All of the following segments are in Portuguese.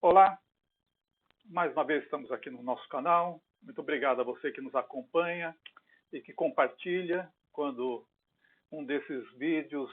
Olá, mais uma vez estamos aqui no nosso canal. Muito obrigado a você que nos acompanha e que compartilha quando um desses vídeos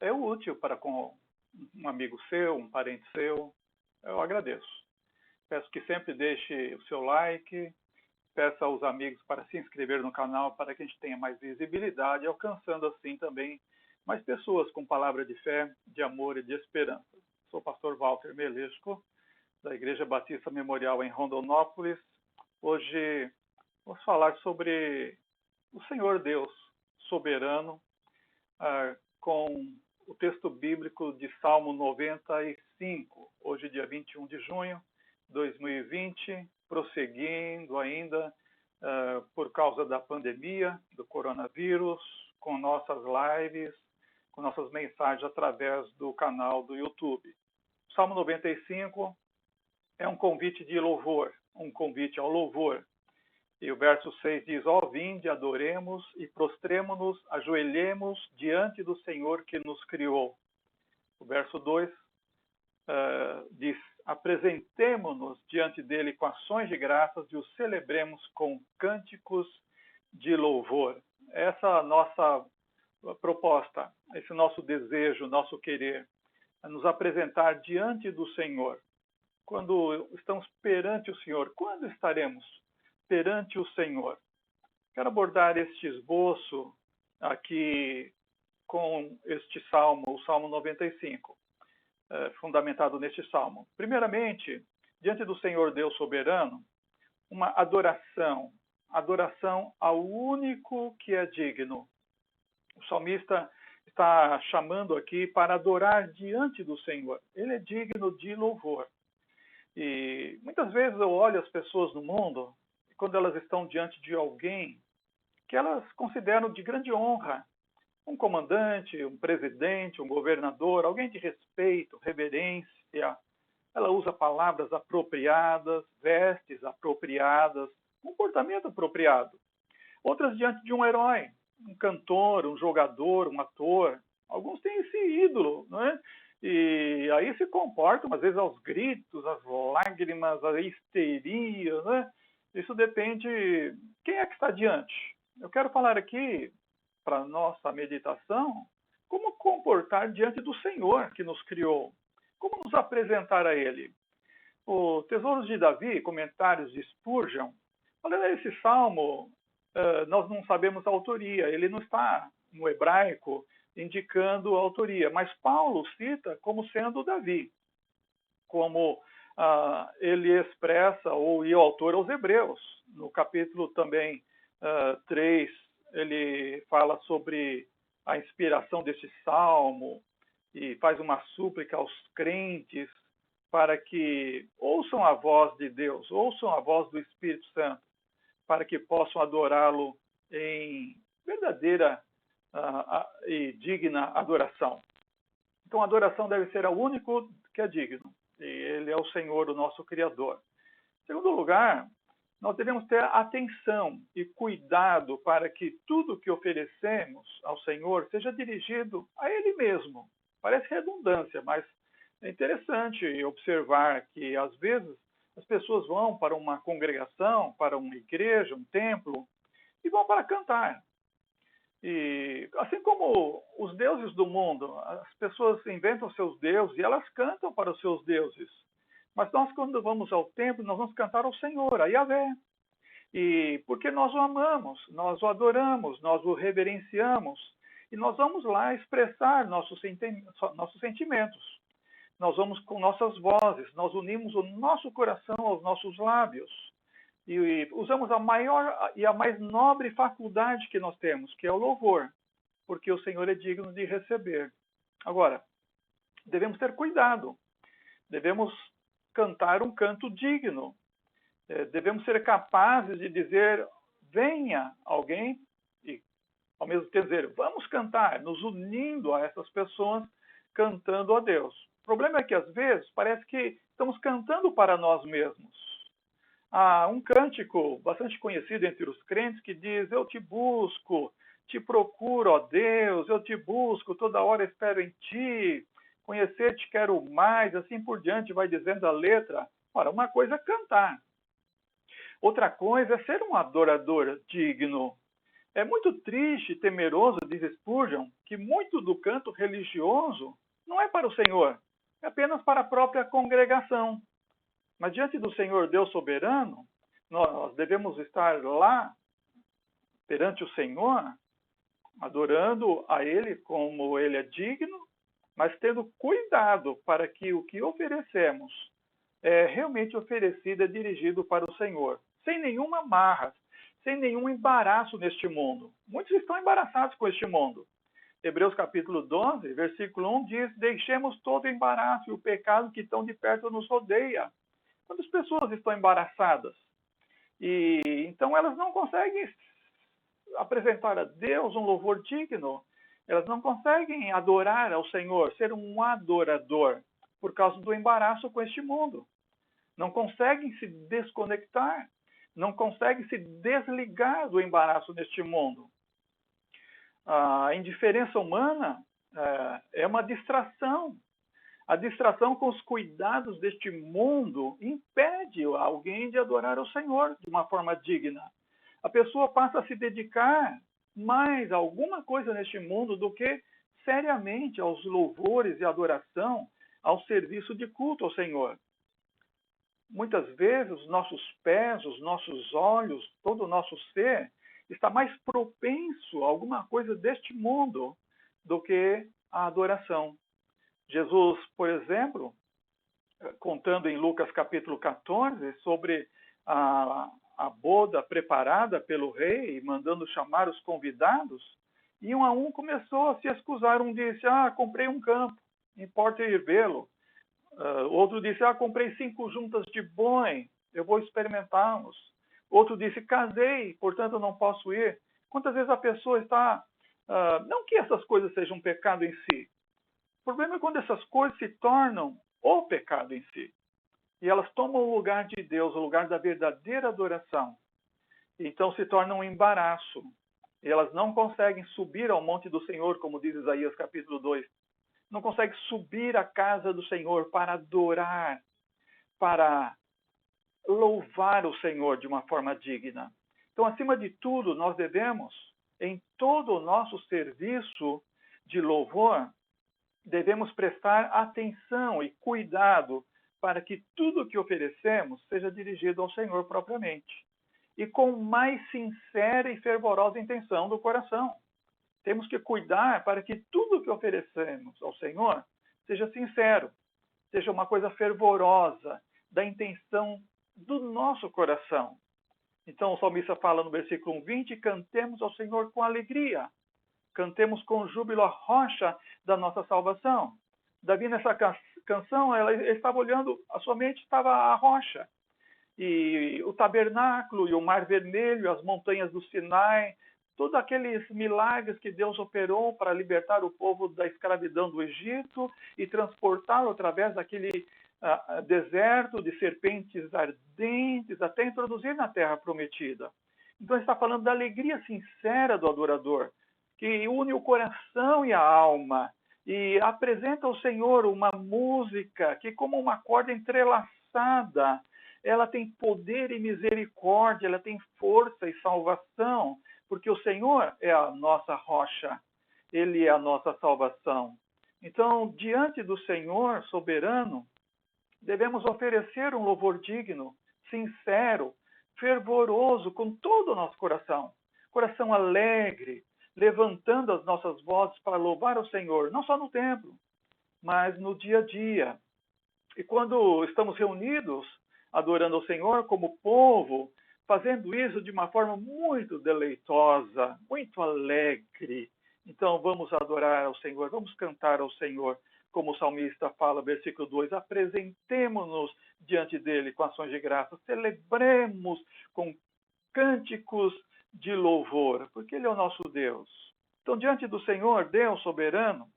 é útil para com um amigo seu, um parente seu. Eu agradeço. Peço que sempre deixe o seu like, peça aos amigos para se inscrever no canal para que a gente tenha mais visibilidade, alcançando assim também mais pessoas com palavra de fé, de amor e de esperança. Sou o pastor Walter Melesco, da Igreja Batista Memorial em Rondonópolis. Hoje vamos falar sobre o Senhor Deus soberano, com o texto bíblico de Salmo 95, hoje dia 21 de junho de 2020, prosseguindo ainda por causa da pandemia, do coronavírus, com nossas lives, com nossas mensagens através do canal do YouTube. Salmo 95 é um convite de louvor, um convite ao louvor. E o verso 6 diz: ó, vinde, adoremos e prostremo-nos, ajoelhemos diante do Senhor que nos criou. O verso 2 diz: apresentemo-nos diante dele com ações de graças e o celebremos com cânticos de louvor. Essa é a nossa proposta, esse nosso desejo, nosso querer, é nos apresentar diante do Senhor. Quando estamos perante o Senhor, quando estaremos perante o Senhor? Quero abordar este esboço aqui com este salmo, o Salmo 95, fundamentado neste salmo. Primeiramente, diante do Senhor Deus soberano, uma adoração ao único que é digno. O salmista está chamando aqui para adorar diante do Senhor. Ele é digno de louvor. E muitas vezes eu olho as pessoas no mundo, e quando elas estão diante de alguém que elas consideram de grande honra, um comandante, um presidente, um governador, alguém de respeito, reverência, ela usa palavras apropriadas, vestes apropriadas, comportamento apropriado. Outras diante de um herói, um cantor, um jogador, um ator. Alguns têm esse ídolo, não é? E aí se comportam, às vezes, aos gritos, às lágrimas, à histeria, né? Isso depende quem é que está diante. Eu quero falar aqui, para nossa meditação, como comportar diante do Senhor que nos criou. Como nos apresentar a Ele. O Tesouros de Davi, comentários de Spurgeon, olha, esse salmo, nós não sabemos a autoria, ele não está no hebraico indicando a autoria, mas Paulo cita como sendo Davi, como ele expressa, ou o autor aos Hebreus. No capítulo também 3, ele fala sobre a inspiração deste salmo e faz uma súplica aos crentes para que ouçam a voz de Deus, ouçam a voz do Espírito Santo, para que possam adorá-lo em verdadeira e digna adoração. Então, a adoração deve ser ao único que é digno, e Ele é o Senhor, o nosso Criador. Em segundo lugar, nós devemos ter atenção e cuidado para que tudo que oferecemos ao Senhor seja dirigido a Ele mesmo. Parece redundância, mas é interessante observar que, às vezes, as pessoas vão para uma congregação, para uma igreja, um templo, e vão para cantar. E assim como os deuses do mundo, as pessoas inventam seus deuses e elas cantam para os seus deuses. Mas nós, quando vamos ao templo, nós vamos cantar ao Senhor, a Yahvé. E porque nós o amamos, nós o adoramos, nós o reverenciamos. E nós vamos lá expressar nossos sentimentos. Nós vamos com nossas vozes, nós unimos o nosso coração aos nossos lábios. E usamos a maior e a mais nobre faculdade que nós temos, que é o louvor, porque o Senhor é digno de receber. Agora, devemos ter cuidado, devemos cantar um canto digno, devemos ser capazes de dizer, venha alguém, e ao mesmo tempo dizer, vamos cantar, nos unindo a essas pessoas, cantando a Deus. O problema é que, às vezes, parece que estamos cantando para nós mesmos. Há um cântico bastante conhecido entre os crentes que diz, eu te busco, te procuro, ó Deus, eu te busco, toda hora espero em ti. conhecer-te quero mais, assim por diante, vai dizendo a letra. Ora, uma coisa é cantar, outra coisa é ser um adorador digno. É muito triste e temeroso, diz Spurgeon, que muito do canto religioso não é para o Senhor, é apenas para a própria congregação. Mas diante do Senhor Deus soberano, nós devemos estar lá perante o Senhor, adorando a Ele como Ele é digno, mas tendo cuidado para que o que oferecemos é realmente oferecido e dirigido para o Senhor, sem nenhuma amarra, sem nenhum embaraço neste mundo. Muitos estão embaraçados com este mundo. Hebreus capítulo 12, versículo 1 diz: deixemos todo o embaraço e o pecado que tão de perto nos rodeia. Quando as pessoas estão embaraçadas, e então elas não conseguem apresentar a Deus um louvor digno, elas não conseguem adorar ao Senhor, ser um adorador, por causa do embaraço com este mundo. Não conseguem se desconectar, não conseguem se desligar do embaraço neste mundo. A indiferença humana é uma distração. A distração com os cuidados deste mundo impede alguém de adorar o Senhor de uma forma digna. A pessoa passa a se dedicar mais a alguma coisa neste mundo do que seriamente aos louvores e adoração, ao serviço de culto ao Senhor. Muitas vezes os nossos pés, os nossos olhos, todo o nosso ser está mais propenso a alguma coisa deste mundo do que a adoração. Jesus, por exemplo, contando em Lucas capítulo 14 sobre a boda preparada pelo rei e mandando chamar os convidados, e um a um começou a se excusar. Um disse: comprei um campo, importa ir vê-lo. Outro disse: comprei 5 juntas de boi, eu vou experimentá-los. Outro disse: casei, portanto não posso ir. Quantas vezes a pessoa está... não que essas coisas sejam um pecado em si. O problema é quando essas coisas se tornam o pecado em si. E elas tomam o lugar de Deus, o lugar da verdadeira adoração. Então se tornam um embaraço. E elas não conseguem subir ao monte do Senhor, como diz Isaías capítulo 2. Não conseguem subir à casa do Senhor para adorar, para louvar o Senhor de uma forma digna. Então, acima de tudo, nós devemos, em todo o nosso serviço de louvor, devemos prestar atenção e cuidado para que tudo o que oferecemos seja dirigido ao Senhor propriamente. E com mais sincera e fervorosa intenção do coração. Temos que cuidar para que tudo o que oferecemos ao Senhor seja sincero, seja uma coisa fervorosa, da intenção do nosso coração. Então o salmista fala no versículo 20: cantemos ao Senhor com alegria, cantemos com júbilo a rocha da nossa salvação. Davi, nessa canção, ela estava olhando, a sua mente estava a rocha, e o tabernáculo, e o mar vermelho, as montanhas do Sinai, todos aqueles milagres que Deus operou para libertar o povo da escravidão do Egito e transportá-lo através daquele deserto de serpentes ardentes até introduzir na terra prometida. Então ele está falando da alegria sincera do adorador, que une o coração e a alma e apresenta ao Senhor uma música que, como uma corda entrelaçada, ela tem poder e misericórdia, ela tem força e salvação, porque o Senhor é a nossa rocha, Ele é a nossa salvação. Então, diante do Senhor soberano, devemos oferecer um louvor digno, sincero, fervoroso, com todo o nosso coração. Coração alegre, levantando as nossas vozes para louvar o Senhor, não só no templo, mas no dia a dia. E quando estamos reunidos, adorando ao Senhor como povo, fazendo isso de uma forma muito deleitosa, muito alegre. Então vamos adorar ao Senhor, vamos cantar ao Senhor, como o salmista fala, versículo 2, apresentemo-nos diante dele com ações de graça, celebremos com cânticos de louvor, porque ele é o nosso Deus. Então, diante do Senhor, Deus soberano,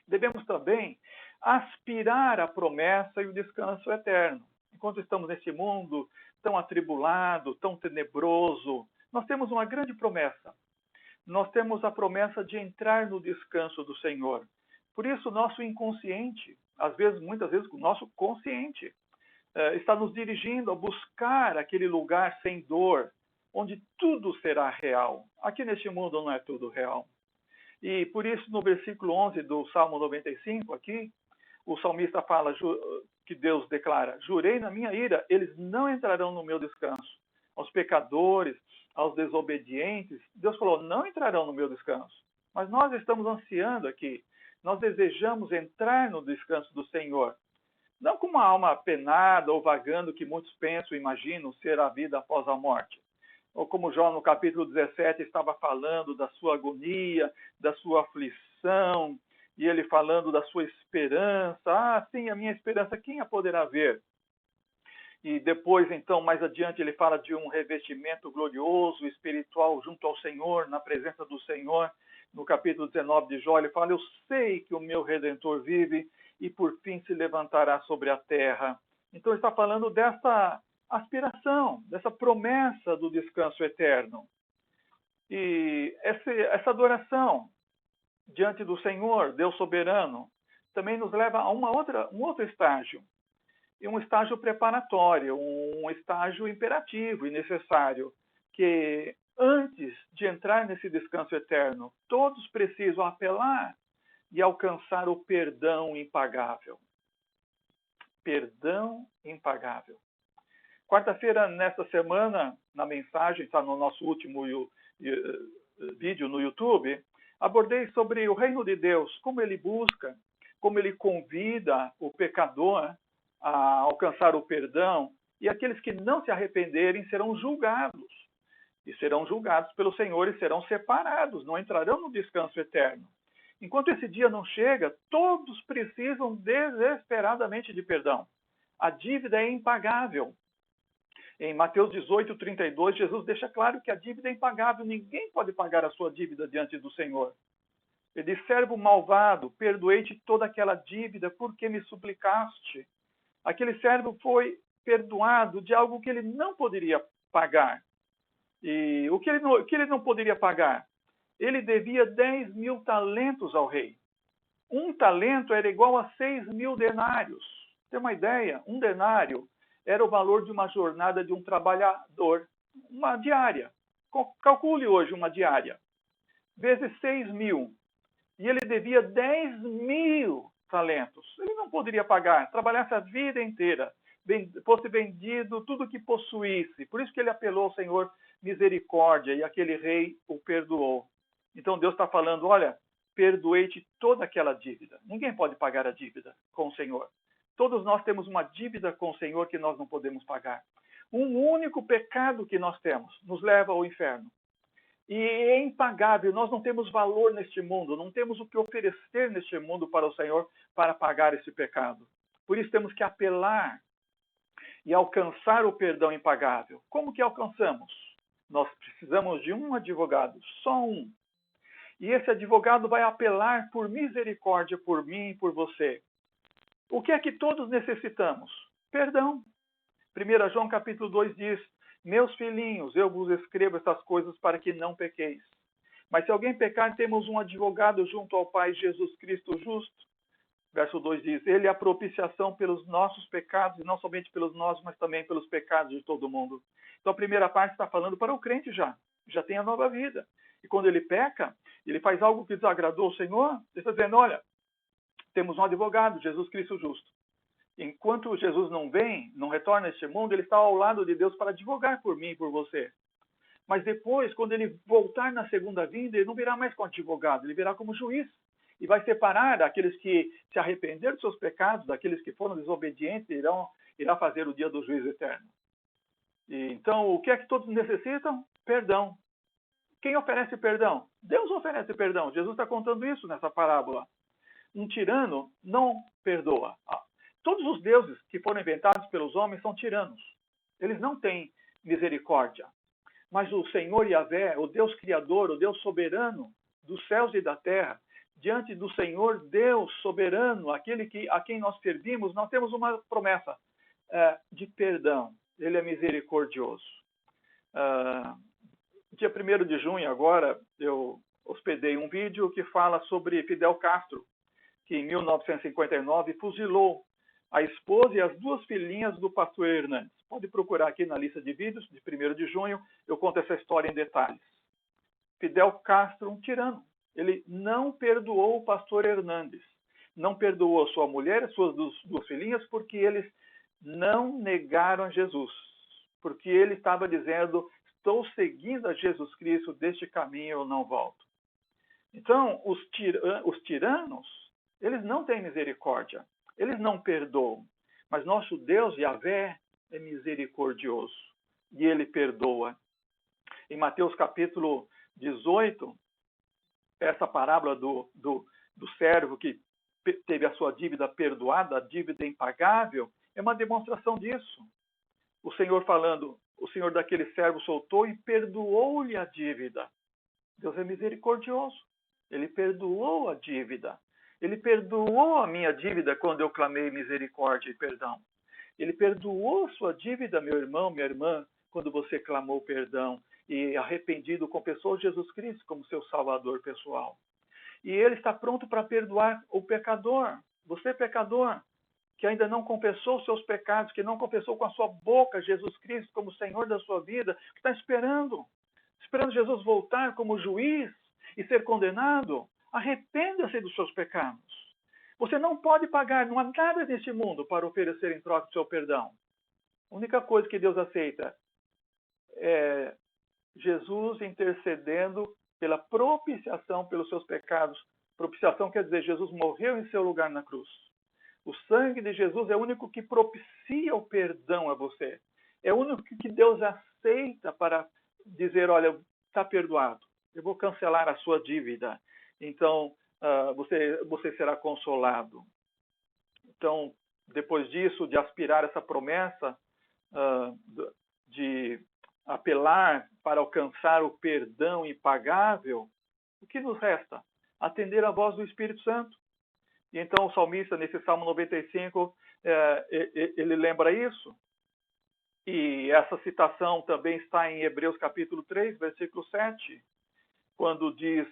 devemos também aspirar à promessa e o descanso eterno. Enquanto estamos nesse mundo tão atribulado, tão tenebroso, nós temos uma grande promessa. Nós temos a promessa de entrar no descanso do Senhor. Por isso, o nosso inconsciente, muitas vezes, o nosso consciente, está nos dirigindo a buscar aquele lugar sem dor, onde tudo será real. Aqui neste mundo não é tudo real. E por isso, no versículo 11 do Salmo 95, aqui, o salmista fala que Deus declara: jurei na minha ira, eles não entrarão no meu descanso. Aos pecadores, aos desobedientes, Deus falou, não entrarão no meu descanso. Mas nós estamos ansiando aqui, nós desejamos entrar no descanso do Senhor. Não com uma alma penada ou vagando que muitos pensam e imaginam ser a vida após a morte. Ou como Jó no capítulo 17 estava falando da sua agonia, da sua aflição, e ele falando da sua esperança. Ah, sim, a minha esperança, quem a poderá ver? E depois, então, mais adiante, ele fala de um revestimento glorioso, espiritual, junto ao Senhor, na presença do Senhor. No capítulo 19 de Jó, ele fala, eu sei que o meu Redentor vive e por fim se levantará sobre a terra. Então, ele está falando dessa aspiração, dessa promessa do descanso eterno. E essa adoração diante do Senhor, Deus soberano, também nos leva a um outro estágio. E um estágio preparatório, um estágio imperativo e necessário, que antes de entrar nesse descanso eterno, todos precisam apelar e alcançar o perdão impagável. Perdão impagável. Quarta-feira, nesta semana, na mensagem, está no nosso último vídeo no YouTube, abordei sobre o reino de Deus, como ele busca, como ele convida o pecador a alcançar o perdão, e aqueles que não se arrependerem serão julgados. E serão julgados pelo Senhor e serão separados, não entrarão no descanso eterno. Enquanto esse dia não chega, todos precisam desesperadamente de perdão. A dívida é impagável. Em Mateus 18:32, Jesus deixa claro que a dívida é impagável. Ninguém pode pagar a sua dívida diante do Senhor. Ele diz, servo malvado, perdoei-te toda aquela dívida porque me suplicaste. Aquele servo foi perdoado de algo que ele não poderia pagar. E o que ele não poderia pagar? Ele devia 10.000 talentos ao rei. Um talento era igual a 6.000 denários. Tem uma ideia? Um denário era o valor de uma jornada de um trabalhador, uma diária. Calcule hoje uma diária. Vezes 6.000. E ele devia 10.000 talentos. Ele não poderia pagar, trabalhasse a vida inteira, fosse vendido tudo que possuísse. Por isso que ele apelou ao Senhor misericórdia e aquele rei o perdoou. Então Deus está falando, olha, perdoei-te toda aquela dívida. Ninguém pode pagar a dívida com o Senhor. Todos nós temos uma dívida com o Senhor que nós não podemos pagar. Um único pecado que nós temos nos leva ao inferno. E é impagável, nós não temos valor neste mundo, não temos o que oferecer neste mundo para o Senhor para pagar esse pecado. Por isso temos que apelar e alcançar o perdão impagável. Como que alcançamos? Nós precisamos de um advogado, só um. E esse advogado vai apelar por misericórdia por mim e por você. O que é que todos necessitamos? Perdão. 1 João capítulo 2 diz, meus filhinhos, eu vos escrevo estas coisas para que não pequeis. Mas se alguém pecar, temos um advogado junto ao Pai, Jesus Cristo justo. Verso 2 diz, ele é a propiciação pelos nossos pecados, e não somente pelos nossos, mas também pelos pecados de todo mundo. Então a primeira parte está falando para o crente já tem a nova vida. E quando ele peca, ele faz algo que desagradou o Senhor, ele está dizendo, olha, temos um advogado, Jesus Cristo justo. Enquanto Jesus não vem, não retorna a este mundo, ele está ao lado de Deus para advogar por mim e por você. Mas depois, quando ele voltar na segunda vinda, ele não virá mais como advogado, ele virá como juiz. E vai separar aqueles que se arrependeram dos seus pecados, daqueles que foram desobedientes, irá fazer o dia do juízo eterno. E, então, o que é que todos necessitam? Perdão. Quem oferece perdão? Deus oferece perdão. Jesus está contando isso nessa parábola. Um tirano não perdoa. Todos os deuses que foram inventados pelos homens são tiranos. Eles não têm misericórdia. Mas o Senhor Yahvé, o Deus Criador, o Deus soberano dos céus e da terra, diante do Senhor Deus soberano, aquele a quem nós servimos, nós temos uma promessa de perdão. Ele é misericordioso. Dia 1º de junho agora, eu hospedei um vídeo que fala sobre Fidel Castro, que em 1959 fuzilou a esposa e as 2 filhinhas do pastor Hernandes. Pode procurar aqui na lista de vídeos, de 1º de junho, eu conto essa história em detalhes. Fidel Castro, um tirano. Ele não perdoou o pastor Hernandes. Não perdoou a sua mulher e suas 2 filhinhas porque eles não negaram Jesus. Porque ele estava dizendo, estou seguindo a Jesus Cristo, deste caminho eu não volto. Então, os tiranos, eles não têm misericórdia. Eles não perdoam. Mas nosso Deus, Yahvé, é misericordioso. E ele perdoa. Em Mateus capítulo 18, essa parábola do servo que teve a sua dívida perdoada, a dívida impagável, é uma demonstração disso. O Senhor falando, o Senhor daquele servo soltou e perdoou-lhe a dívida. Deus é misericordioso. Ele perdoou a dívida. Ele perdoou a minha dívida quando eu clamei misericórdia e perdão. Ele perdoou a sua dívida, meu irmão, minha irmã, quando você clamou perdão e arrependido confessou Jesus Cristo como seu Salvador pessoal. E ele está pronto para perdoar o pecador. Você, pecador, que ainda não confessou os seus pecados, que não confessou com a sua boca Jesus Cristo como Senhor da sua vida, que está esperando Jesus voltar como juiz e ser condenado. Arrependa-se dos seus pecados. Você não pode pagar, não há nada neste mundo para oferecer em troca do seu perdão. A única coisa que Deus aceita é Jesus intercedendo pela propiciação pelos seus pecados. Propiciação quer dizer, Jesus morreu em seu lugar na cruz. O sangue de Jesus é o único que propicia o perdão a você. É o único que Deus aceita para dizer, olha, está perdoado. Eu vou cancelar a sua dívida. Então, você será consolado. Então, depois disso, de aspirar essa promessa, de apelar para alcançar o perdão impagável, o que nos resta? Atender a voz do Espírito Santo. E então o salmista, nesse Salmo 95, ele lembra isso. E essa citação também está em Hebreus capítulo 3, versículo 7, quando diz,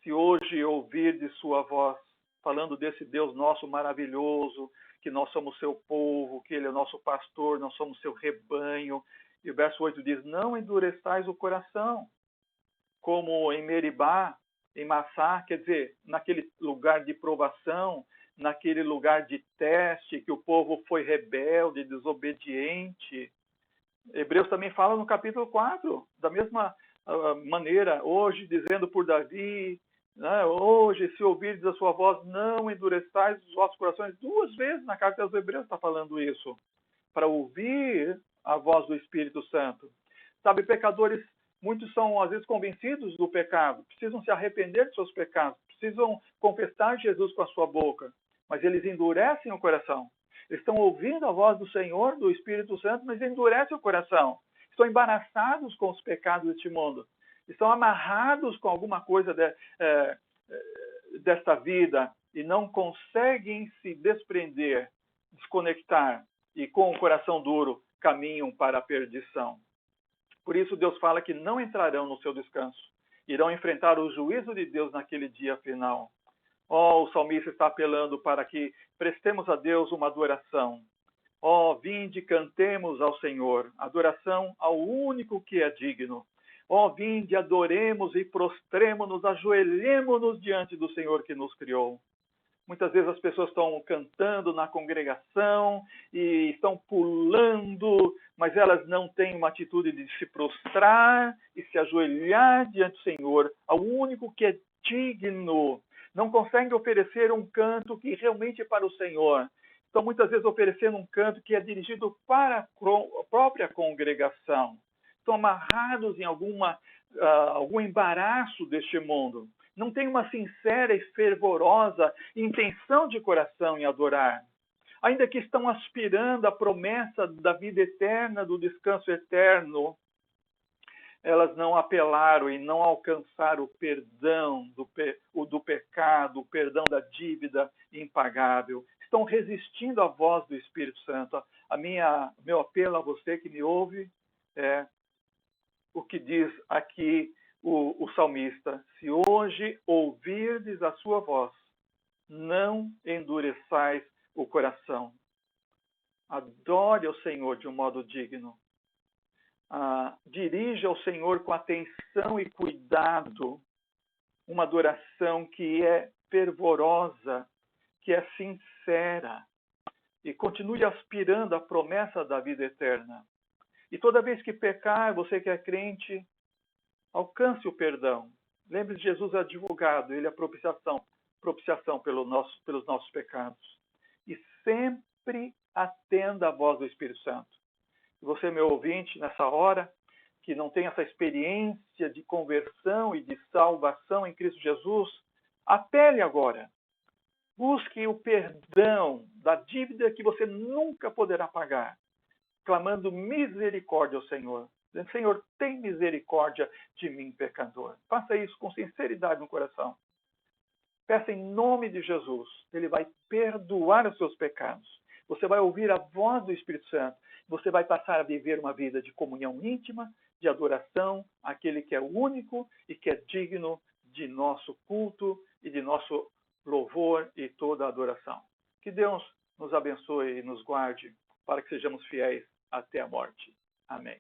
se hoje ouvirdes sua voz, falando desse Deus nosso maravilhoso, que nós somos seu povo, que ele é nosso pastor, nós somos seu rebanho. E o verso 8 diz, não endureçais o coração, como em Meribá, em Massá, quer dizer, naquele lugar de provação, naquele lugar de teste, que o povo foi rebelde, desobediente. Hebreus também fala no capítulo 4, da mesma maneira, hoje, dizendo por Davi, né, hoje, se ouvirdes a sua voz, não endureçais os vossos corações. 2 vezes na carta aos Hebreus está falando isso, para ouvir a voz do Espírito Santo. Sabe, pecadores, muitos são, às vezes, convencidos do pecado, precisam se arrepender de seus pecados, precisam confessar Jesus com a sua boca, mas eles endurecem o coração. Eles estão ouvindo a voz do Senhor, do Espírito Santo, mas endurecem o coração. Estão embaraçados com os pecados deste mundo. Estão amarrados com alguma coisa desta vida e não conseguem se desprender, desconectar e com o coração duro caminham para a perdição. Por isso Deus fala que não entrarão no seu descanso. Irão enfrentar o juízo de Deus naquele dia final. O salmista está apelando para que prestemos a Deus uma adoração. Vinde, cantemos ao Senhor, adoração ao único que é digno. Vinde, adoremos e prostremo-nos, ajoelhemo-nos diante do Senhor que nos criou. Muitas vezes as pessoas estão cantando na congregação e estão pulando, mas elas não têm uma atitude de se prostrar e se ajoelhar diante do Senhor, ao único que é digno. Não conseguem oferecer um canto que realmente é para o Senhor. Estão muitas vezes oferecendo um canto que é dirigido para a própria congregação. Estão amarrados em algum embaraço deste mundo. Não tem uma sincera e fervorosa intenção de coração em adorar. Ainda que estão aspirando à promessa da vida eterna, do descanso eterno, elas não apelaram e não alcançaram o perdão do pecado, o perdão da dívida impagável. Estão resistindo à voz do Espírito Santo. Meu apelo a você que me ouve é o que diz aqui o salmista. Se hoje ouvirdes a sua voz, não endureçais o coração. Adore ao Senhor de um modo digno. Dirija ao Senhor com atenção e cuidado, uma adoração que é fervorosa, que é sincera, e continue aspirando à promessa da vida eterna. E toda vez que pecar, você que é crente, alcance o perdão. Lembre-se, Jesus é advogado, ele é propiciação pelos nossos pecados. E sempre atenda à voz do Espírito Santo. Você, meu ouvinte, nessa hora, que não tem essa experiência de conversão e de salvação em Cristo Jesus, apele agora. Busque o perdão da dívida que você nunca poderá pagar, clamando misericórdia ao Senhor. Senhor, tem misericórdia de mim, pecador. Faça isso com sinceridade no coração. Peça em nome de Jesus. Ele vai perdoar os seus pecados. Você vai ouvir a voz do Espírito Santo. Você vai passar a viver uma vida de comunhão íntima, de adoração àquele que é único e que é digno de nosso culto e de nosso louvor e toda a adoração. Que Deus nos abençoe e nos guarde para que sejamos fiéis até a morte. Amém.